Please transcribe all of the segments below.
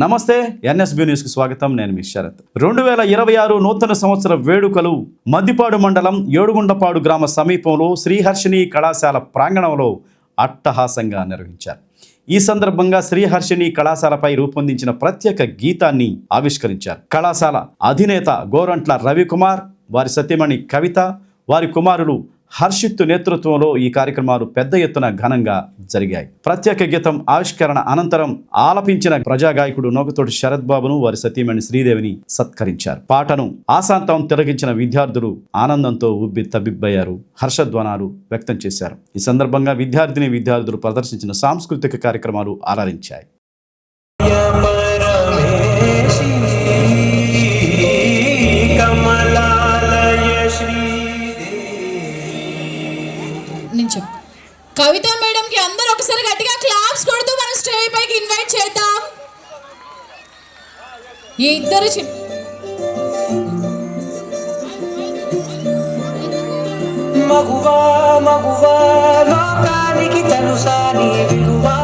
నమస్తే, ఎన్ఎస్బి న్యూస్కి స్వాగతం. నేను మీ శరత్. 2026 నూతన సంవత్సర వేడుకలు మద్దిపాడు మండలం ఏడుగుండపాడు గ్రామ సమీపంలో శ్రీహర్షిణి కళాశాల ప్రాంగణంలో అట్టహాసంగా నిర్వహించారు. ఈ సందర్భంగా శ్రీహర్షిణి కళాశాలపై రూపొందించిన ప్రత్యేక గీతాన్ని ఆవిష్కరించారు. కళాశాల అధినేత గోరంట్ల రవికుమార్, వారి సతీమణి కవిత, వారి కుమారులు హర్షిత్ నేతృత్వంలో ఈ కార్యక్రమాలు పెద్ద ఎత్తున ఘనంగా జరిగాయి. ప్రత్యేక గీతం ఆవిష్కరణ అనంతరం ఆలపించిన ప్రజాగాయకుడు నోకతోటి శరత్ బాబును, వారి సతీమణి శ్రీదేవిని సత్కరించారు. పాటను ఆశాంతం తిలగించిన విద్యార్థులు ఆనందంతో ఉబ్బి తబ్బిబ్బయ్యారు, హర్షధ్వానాలు వ్యక్తం చేశారు. ఈ సందర్భంగా విద్యార్థులు ప్రదర్శించిన సాంస్కృతిక కార్యక్రమాలు అలరించాయి. కవిత మేడం కి అందరూ ఒకసారి గట్టిగా క్లాప్స్ కొడుతూ మన స్టేజ్ పైకి ఇన్వైట్ చేద్దాం. ఈ ఇద్దరు మగువా మగువా లోకానికి తెలుసా నీ విలువా,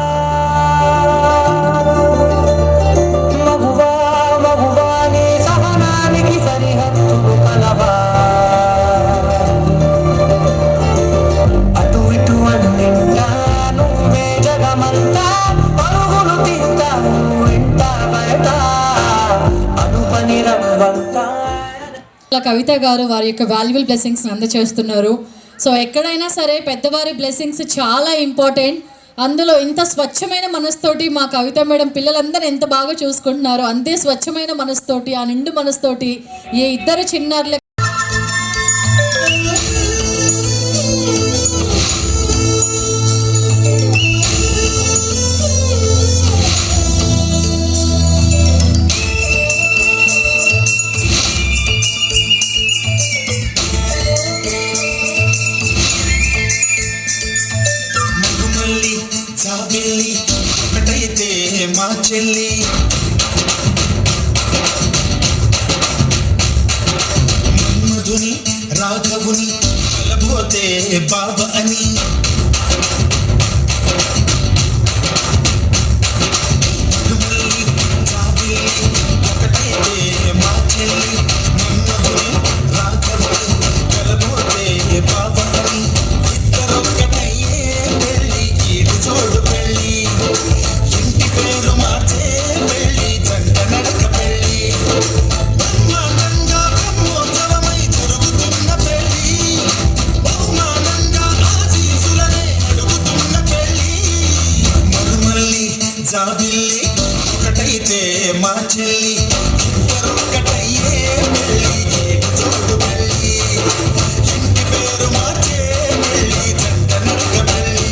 మగువా మగువా నీ సహనానికి సరిహద్దులు కలవా, అటు ఇటు అన్నింటా నువ్వే జగమంతా పరుగులు తీస్తావు ఇంట బయట అనుపని రవ్వంతా. కవిత గారు వారి యొక్క వాల్యుబుల్ బ్లెస్సింగ్స్ అందజేస్తున్నారు. సో ఎక్కడైనా సరే పెద్దవారి బ్లెస్సింగ్స్ చాలా ఇంపార్టెంట్. అందులో ఇంత స్వచ్ఛమైన మనసుతోటి మా కవిత మేడం పిల్లలందరూ ఎంత బాగా చూసుకుంటున్నారో, అంతే స్వచ్ఛమైన మనసుతోటి, ఆ నిండు మనసుతోటి ఏ ఇద్దరు చిన్నారుల ఒకటైతే మా చెల్లి మన్మధుని రాఘవుని కలబోతే బాబా అని, ఒకటైతే మా చెల్లి మన్మధుని రాఘవుని కలబోతే బాబా అని, ఇద్దరొక్కటయ్యే పెళ్ళి ఈడు చోడు పెళ్ళి, ఇంటి పేరు మార్చే పెళ్ళి, జంట నడక పెళ్ళి, బ్రహ్మాండంగా బ్రహ్మోత్సవమై జరుగుతున్న పెళ్ళి, బహుమానంగా ఆశీసులనే అడుగుతున్న పెళ్ళి, మరుమల్లి జాబిల్లి ఒకటైతే మా చెల్లి, ఇద్దరొక్కటయ్యే పెళ్ళి ఈడు చోడు పెళ్ళి, ఇంటి పేరు మార్చే పెళ్ళి, జంట నడక పెళ్ళి.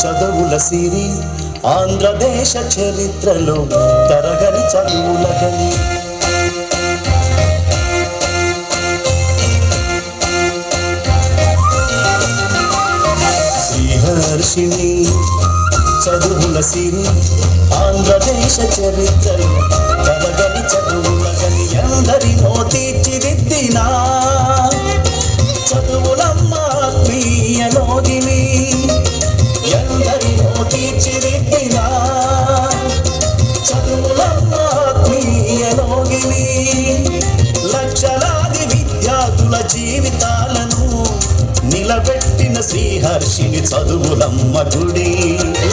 చదువుల సిరి ఆంధ్రదేశ చరిత్రలో తరగని చదువులగని, శ్రీహర్షిణి చదువుల సిరి ఆంధ్రదేశ చరిత్రలో తరగని చదువులగని, అందరినో తీర్చిదిద్దినా శ్రీహర్షిని చదువులమ్మ గుడి.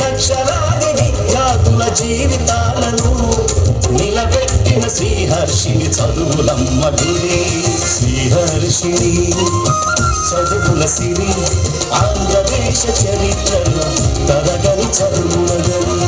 లక్షలాది విద్యార్థుల జీవితాలను నిలబెట్టిన శ్రీహర్షిని చదువులమ్మ గుడి. శ్రీహర్షిని చదువుల సిరి ఆంధ్రదేశ చరిత్రలో తరగని చదువులగని.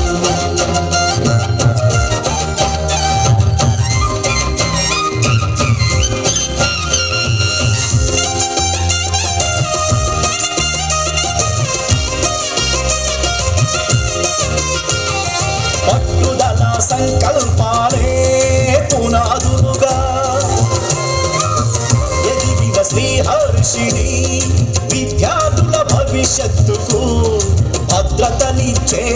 పట్టుదల సంకల్పాలే పునాదులుగా ఎదిగిన శ్రీహర్షిని విద్యార్థుల భవిష్యత్తుకు భద్రతనిచ్చే.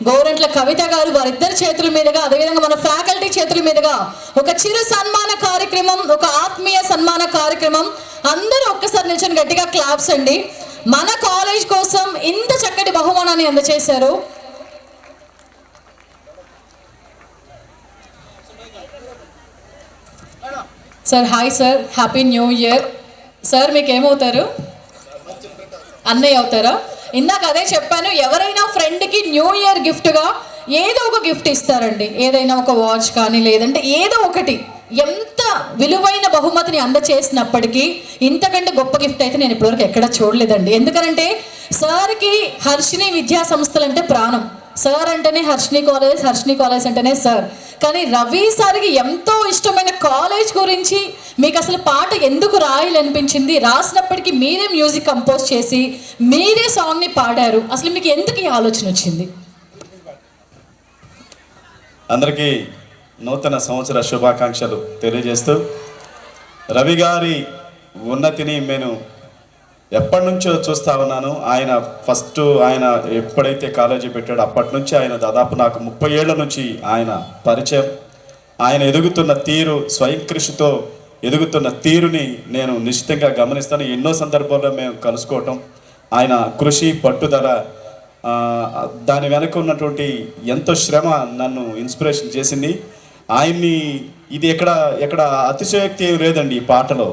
గోరంట్ల కవిత గారు వారిద్దరి చేతుల మీదుగా, అదేవిధంగా మన ఫ్యాకల్టీ చేతుల మీదుగా ఒక చిరు సన్మాన కార్యక్రమం, ఒక ఆత్మీయ సన్మాన కార్యక్రమం. అందరూ ఒక్కసారి నిల్చొని గట్టిగా క్లాప్స్ అండి. మన కాలేజ్ కోసం ఇంత చక్కటి బహుమానాన్ని అందజేశారు. Sir hi sir, happy new year. Sir మీకు ఏమవుతారు? అన్నయ్య అవుతారా? ఇందాక అదే చెప్పాను, ఎవరైనా ఫ్రెండ్కి న్యూ ఇయర్ గిఫ్ట్గా ఏదో ఒక గిఫ్ట్ ఇస్తారండి. ఏదైనా ఒక వాచ్ కానీ లేదంటే ఏదో ఒకటి. ఎంత విలువైన బహుమతిని అందచేసినప్పటికీ ఇంతకంటే గొప్ప గిఫ్ట్ అయితే నేను ఇప్పటివరకు ఎక్కడ చూడలేదండి. ఎందుకంటే సార్కి హర్షిని విద్యా సంస్థలు అంటే ప్రాణం. సార్ అంటేనే హర్షిని కాలేజ్ అంటేనే సార్. కానీ రవి సార్కి ఎంతో ఇష్టమైన కాలేజ్ గురించి మీకు అసలు పాట ఎందుకు రాయాలనిపించింది? రాసినప్పటికీ మీరే మ్యూజిక్ కంపోజ్ చేసి మీరే సాంగ్ని పాడారు. అసలు మీకు ఎందుకు ఈ ఆలోచన వచ్చింది? అందరికీ నూతన సంవత్సర శుభాకాంక్షలు తెలియజేస్తూ, రవి గారి ఉన్నతిని నేను ఎప్పటి నుంచో చూస్తూ ఉన్నాను. ఆయన ఎప్పుడైతే కాలేజీ పెట్టాడో అప్పటి నుంచి ఆయన దాదాపు నాకు 30 ఏళ్ల నుంచి ఆయన పరిచయం. ఆయన ఎదుగుతున్న తీరు, స్వయం కృషితో ఎదుగుతున్న తీరుని నేను నిశ్చితంగా గమనిస్తాను. ఎన్నో సందర్భాల్లో మేము కలుసుకోవటం, ఆయన కృషి, పట్టుదల, దాని వెనక ఉన్నటువంటి ఎంతో శ్రమ నన్ను ఇన్స్పిరేషన్ చేసింది. ఆయన్ని ఇది ఎక్కడ అతిశయోక్తి ఏమి లేదండి. ఈ పాటలో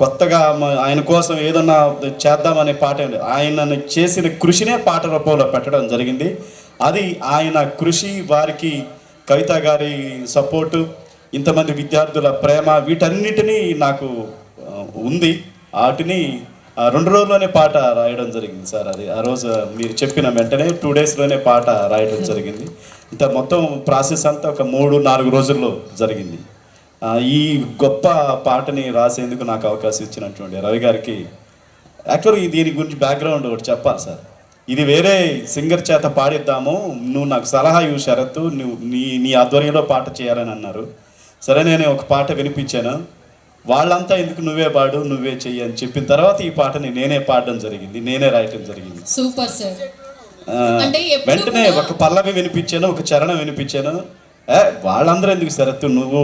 కొత్తగా ఆయన కోసం ఏదన్నా చేద్దామనే పాట ఆయన చేసిన కృషినే పాట రూపంలో పెట్టడం జరిగింది. అది ఆయన కృషి, వారికి కవిత గారి సపోర్టు, ఇంతమంది విద్యార్థుల ప్రేమ, వీటన్నిటినీ నాకు ఉంది. వాటిని 2 రోజుల్లోనే పాట రాయడం జరిగింది సార్. అది ఆ రోజు మీరు చెప్పిన వెంటనే 2 డేస్లోనే పాట రాయడం జరిగింది. ఇంత మొత్తం ప్రాసెస్ అంతా ఒక 3-4 రోజుల్లో జరిగింది. ఈ గొప్ప పాటని రాసేందుకు నాకు అవకాశం ఇచ్చినటువంటి రవి గారికి, యాక్చువల్గా దీని గురించి బ్యాక్గ్రౌండ్ ఒకటి చెప్పాలి సార్. ఇది వేరే సింగర్ చేత పాడిద్దాము, నువ్వు నాకు సలహా ఇవ్వు శరత్, నువ్వు నీ ఆధ్వర్యంలో పాట చేయాలని అన్నారు. సరే, నేను ఒక పాట వినిపించాను. వాళ్ళంతా ఎందుకు నువ్వే పాడు, నువ్వే చెయ్యి అని చెప్పిన తర్వాత ఈ పాటని నేనే పాడడం జరిగింది, నేనే రాయటం జరిగింది. Super sir. వెంటనే ఒక పల్లవి వినిపించాను, ఒక చరణం వినిపించాను. వాళ్ళందరూ ఎందుకు శరత్, నువ్వు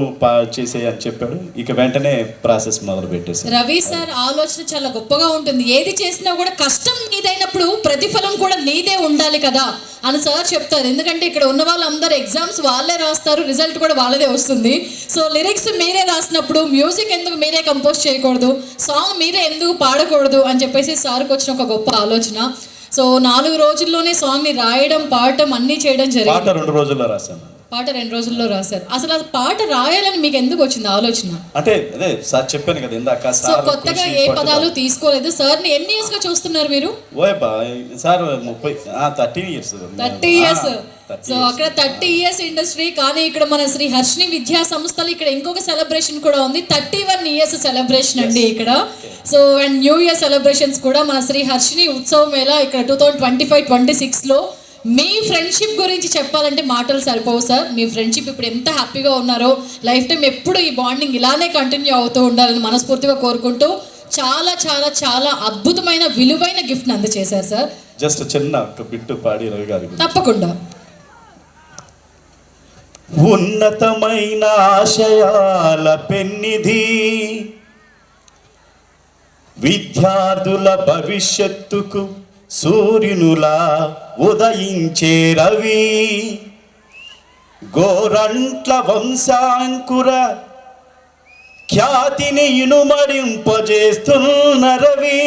చేసేయి అని చెప్పాడు. ఇక వెంటనే ప్రాసెస్ మొదలు పెట్టేసి. రవి సార్ ఆలోచన చాలా గొప్పగా ఉంటుంది. ఏది చేసినా కూడా కష్టం నీదైనప్పుడు ప్రతిఫలం కూడా నీదే ఉండాలి కదా అని సార్ చెప్తారు. ఎందుకంటే ఇక్కడ ఉన్న వాళ్ళందరూ ఎగ్జామ్స్ వాళ్ళే రాస్తారు, రిజల్ట్ కూడా వాళ్ళదే వస్తుంది. సో లిరిక్స్ మీరే రాసినప్పుడు మ్యూజిక్ ఎందుకు మీరే కంపోజ్ చేయకూడదు, సాంగ్ మీరే ఎందుకు పాడకూడదు అని చెప్పేసి సార్కి వచ్చిన ఒక గొప్ప ఆలోచన. సో 4 రోజుల్లోనే సాంగ్ని రాయడం, పాడటం అన్నీ చేయడం జరిగింది. పాట 2 రోజుల్లో రాశాను. పాట 2 రోజుల్లో రాశారు. అసలు ఆ పాట రాయాలని మీకు ఎందుకు వచ్చింది ఆలోచన? అంటే అదే సార్ చెప్పాను కదా ఇందాక. సో కొత్తగా ఏ పదాలు తీసుకోలేదు. సార్ని ఎన్ని ఇయర్స్ గా చూస్తున్నారు మీరు? Sir 30 years. 30 ఇయర్స్. సో అక్కడ 30 ఇయర్స్ ఇండస్ట్రీ. కానీ ఇక్కడ మన శ్రీ హర్షిని విద్యా సంస్థలు ఇక్కడ ఇంకొక సెలబ్రేషన్ కూడా ఉంది, 31 ఇయర్స్ సెలబ్రేషన్ అండి ఇక్కడ. So and new year celebrations కూడా మన శ్రీ హర్షిని ఉత్సవ మేళ ఇక్కడ 2025-26లో. మీ ఫ్రెండ్షిప్ గురించి చెప్పాలంటే మాటలు సరిపోవు సార్. మీ ఫ్రెండ్షిప్ ఇప్పుడు ఎంత హ్యాపీగా ఉన్నారో, లైఫ్ టైం ఎప్పుడు ఈ బాండింగ్ ఇలానే కంటిన్యూ అవుతూ ఉండాలని మనస్ఫూర్తిగా కోరుకుంటూ చాలా చాలా చాలా అద్భుతమైన విలువైన గిఫ్ట్ని అందజేశారు సార్. జస్ట్ చిన్న బిట్టు పాడి రవి గారి. తప్పకుండా. ఉన్నతమైన ఆశయాల పెన్నిధి, విద్యార్థుల భవిష్యత్తుకు సూర్యునులా ఉదయించే రవి, గోరంట్ల వంశాంకుర ఖ్యాతిని ఇనుమడింపజేస్తున్న రవి,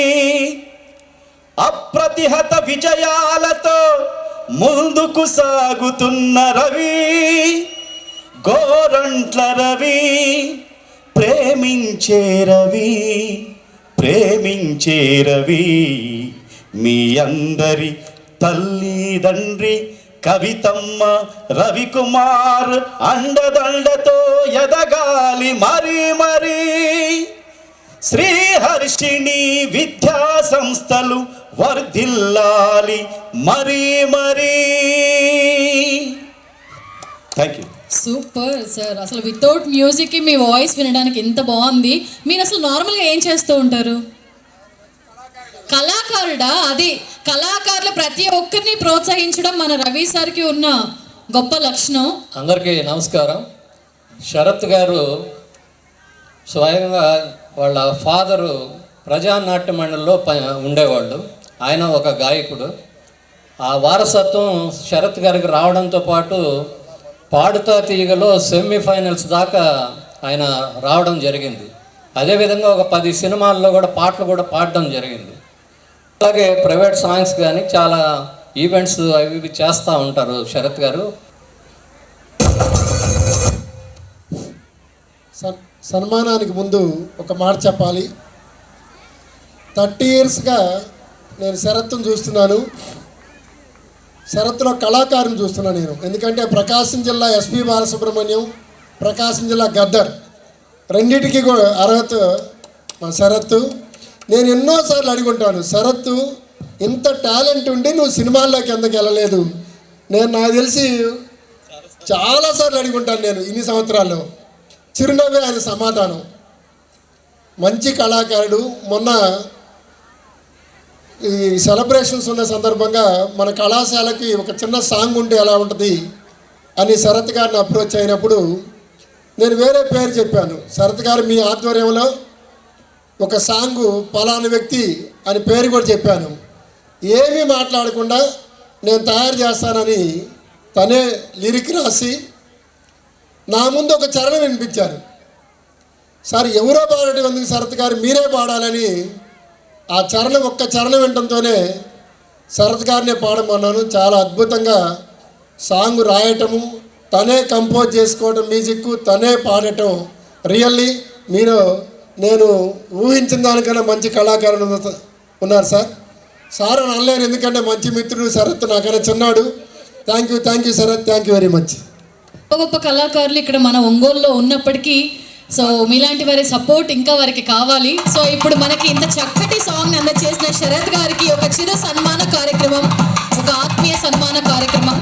అప్రతిహత విజయాలతో ముందుకు సాగుతున్న రవి, గోరంట్ల రవి, ప్రేమించే రవి, ప్రేమించే రవి, మీ అందరి తల్లిదండ్రి కవితమ్మ రవికుమార్ అండదండతో ఎదగాలి మరి మరి. శ్రీహర్షిణి విద్యా సంస్థలు వర్ధిల్లాలి మరి మరి. Thank you. సూపర్ సార్, అసలు వితౌట్ మ్యూజిక్కి మీ వాయిస్ వినడానికి ఎంత బాగుంది. మీరు అసలు నార్మల్గా ఏం చేస్తూ ఉంటారు? కళాకారుడా? అది కళాకారులు ప్రతి ఒక్కరిని ప్రోత్సహించడం మన రవి సార్కి ఉన్న గొప్ప లక్షణం. అందరికీ నమస్కారం. శరత్ గారు స్వయంగా వాళ్ళ ఫాదరు ప్రజానాట్య మండలిలో ఉండేవాళ్ళు. ఆయన ఒక గాయకుడు. ఆ వారసత్వం శరత్ గారికి రావడంతో పాటు పాడుతా తీగలో సెమీఫైనల్స్ దాకా ఆయన రావడం జరిగింది. అదేవిధంగా ఒక 10 సినిమాల్లో కూడా పాటలు కూడా పాడడం జరిగింది. అలాగే ప్రైవేట్ సాంగ్స్ కానీ చాలా ఈవెంట్స్ అవి ఇవి చేస్తూ ఉంటారు శరత్ గారు. సన్మానానికి ముందు ఒక మాట చెప్పాలి. 30 ఇయర్స్గా నేను శరత్ను చూస్తున్నాను. శరత్లో కళాకారుని చూస్తున్నాను నేను. ఎందుకంటే ప్రకాశం జిల్లా ఎస్పి బాలసుబ్రహ్మణ్యం, ప్రకాశం జిల్లా గద్దర్ రెండింటికి కూడా అర్హత మా శరత్. నేను ఎన్నోసార్లు అడుగుంటాను, శరత్ ఇంత టాలెంట్ ఉండి నువ్వు సినిమాల్లోకి ఎందుకు వెళ్ళలేదు? నాకు తెలిసి చాలాసార్లు అడుగుంటాను నేను ఇన్ని సంవత్సరాల్లో. చిరునవ్వే ఆయన సమాధానం. మంచి కళాకారుడు. మొన్న ఈ సెలబ్రేషన్స్ ఉన్న సందర్భంగా మన కళాశాలకి ఒక చిన్న సాంగ్ ఉంటే ఎలా ఉంటుంది అని శరత్ గారిని అప్రోచ్ అయినప్పుడు నేను వేరే పేరు చెప్పాను. శరత్ గారు మీ ఆధ్వర్యంలో ఒక సాంగు పలానా వ్యక్తి అని పేరు కూడా చెప్పాను. ఏమీ మాట్లాడకుండా నేను తయారు చేస్తానని తనే లిరిక్ రాసి నా ముందు ఒక చరణం వినిపించారు. సార్ ఎవరో పాడటం ఎందుకు శరత్ గారు, మీరే పాడాలని ఆ చరణం ఒక్క చరణం వినడంతోనే శరత్ గారినే పాడమన్నాను. చాలా అద్భుతంగా సాంగ్ రాయటము, తనే కంపోజ్ చేసుకోవటం, మ్యూజిక్ తనే పాడటం రియల్లీ నేను ఊహించిన దానికన్నా మంచి కళాకారుడు ఉన్నారు సార్. సార్ అని అనలేను, ఎందుకంటే మంచి మిత్రుడు శరత్, నాకన్నా చిన్నాడు. Thank you Sharath, thank you very much. గొప్ప కళాకారులు ఇక్కడ మన ఒంగోలులో ఉన్నప్పటికీ సో మీలాంటి వారి సపోర్ట్ ఇంకా వారికి కావాలి. సో ఇప్పుడు మనకి ఇంత చక్కటి సాంగ్ అందజేసిన శరత్ గారికి ఒక చిరు సన్మాన కార్యక్రమం, ఒక ఆత్మీయ సన్మాన కార్యక్రమం.